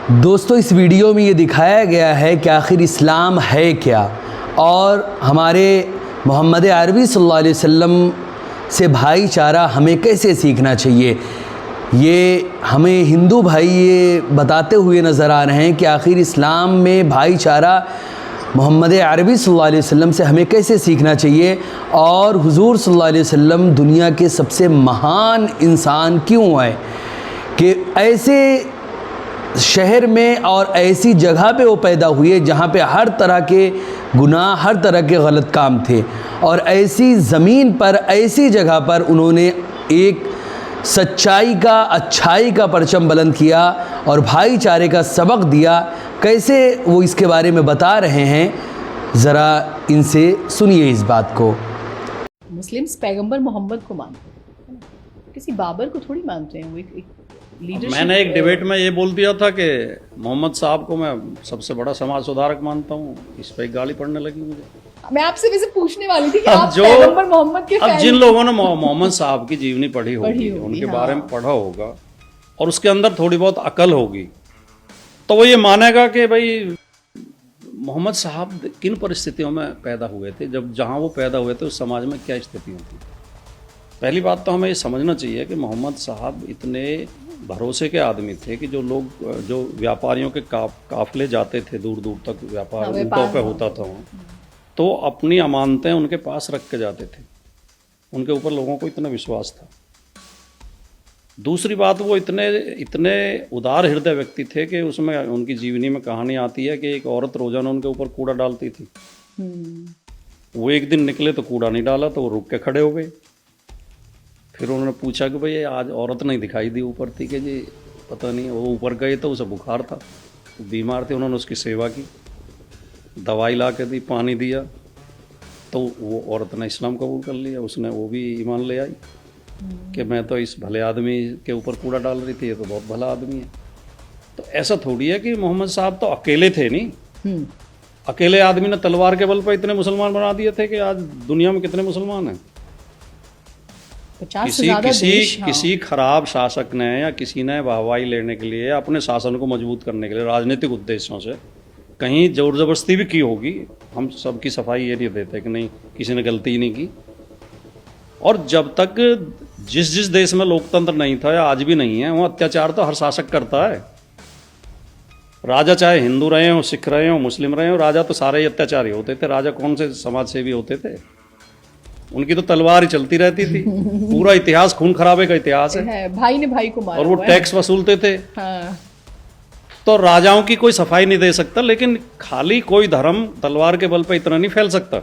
दोस्तों, इस वीडियो में ये दिखाया गया है कि आखिर इस्लाम है क्या और हमारे मोहम्मद अरबी सल्लल्लाहु अलैहि वसल्लम से भाईचारा हमें कैसे सीखना चाहिए। ये हमें हिंदू भाई ये बताते हुए नज़र आ रहे हैं कि आखिर इस्लाम में भाईचारा मोहम्मद अरबी सल्लल्लाहु अलैहि वसल्लम से हमें कैसे सीखना चाहिए और हुजूर सल्लल्लाहु अलैहि वसल्लम दुनिया के सबसे महान इंसान क्यों आए कि ऐसे शहर में और ऐसी जगह पे वो पैदा हुए जहाँ पे हर तरह के गुनाह, हर तरह के गलत काम थे और ऐसी ज़मीन पर, ऐसी जगह पर उन्होंने एक सच्चाई का, अच्छाई का परचम बुलंद किया और भाईचारे का सबक दिया। कैसे वो इसके बारे में बता रहे हैं, ज़रा इनसे सुनिए इस बात को। मुस्लिम्स पैगंबर मोहम्मद को मानते हैं, किसी बाबर को थोड़ी मानते हैं। वो एक लीडरशिप। मैंने एक डिबेट में ये बोल दिया था कि मोहम्मद साहब को मैं सबसे बड़ा समाज सुधारक मानता हूँ। इस पर एक गाली पड़ने लगी मुझे। मैं आपसे वैसे पूछने वाली थी कि आप पैगंबर मोहम्मद के अब जिन लोगों ने मोहम्मद साहब की जीवनी पढ़ी होगी, उनके हाँ। बारे में पढ़ा होगा और उसके अंदर थोड़ी बहुत अकल होगी, तो वो ये मानेगा कि भाई मोहम्मद साहब किन परिस्थितियों में पैदा हुए थे, जब जहाँ वो पैदा हुए थे उस समाज में क्या स्थितियाँ थी। पहली बात तो हमें ये समझना चाहिए कि मोहम्मद साहब इतने भरोसे के आदमी थे कि जो व्यापारियों के काफिले जाते थे दूर दूर तक, व्यापार ऊँटों पे होता था वहाँ, तो अपनी अमानतें उनके पास रख के जाते थे। उनके ऊपर लोगों को इतना विश्वास था। दूसरी बात, वो इतने उदार हृदय व्यक्ति थे कि उसमें उनकी जीवनी में कहानी आती है कि एक औरत रोजाना उनके ऊपर कूड़ा डालती थी। वो एक दिन निकले तो कूड़ा नहीं डाला, तो वो रुक के खड़े हो गए। फिर उन्होंने पूछा कि भाई आज औरत नहीं दिखाई दी ऊपर थी, कि जी पता नहीं। वो ऊपर गए तो उसे बुखार था, बीमार थे। उन्होंने उसकी सेवा की, दवाई ला के दी, पानी दिया, तो वो औरत ने इस्लाम कबूल कर लिया। उसने वो भी ईमान ले आई कि मैं तो इस भले आदमी के ऊपर कूड़ा डाल रही थी, ये तो बहुत भला आदमी है। तो ऐसा थोड़ी है कि मोहम्मद साहब तो अकेले थे नहीं। अकेले आदमी ने तलवार के बल पर इतने मुसलमान बना दिए थे कि आज दुनिया में कितने मुसलमान हैं। किसी खराब शासक ने या किसी ने वाहवाही लेने के लिए, अपने शासन को मजबूत करने के लिए, राजनीतिक उद्देश्यों से कहीं जोर जबरदस्ती भी की होगी। हम सबकी सफाई ये नहीं देते कि नहीं, किसी ने गलती ही नहीं की। और जब तक जिस देश में लोकतंत्र नहीं था या आज भी नहीं है, वहाँ अत्याचार तो हर शासक करता है। राजा चाहे हिंदू रहे हो, सिख रहे हो, मुस्लिम रहे हो, राजा तो सारे ही अत्याचारी होते थे। राजा कौन से समाज सेवी होते थे? उनकी तो तलवार ही चलती रहती थी। पूरा इतिहास खून खराबे का इतिहास है। भाई ने भाई को मारा और वो टैक्स वसूलते थे। हाँ। तो राजाओं की कोई सफाई नहीं दे सकता, लेकिन खाली कोई धर्म तलवार के बल पे इतना नहीं फैल सकता।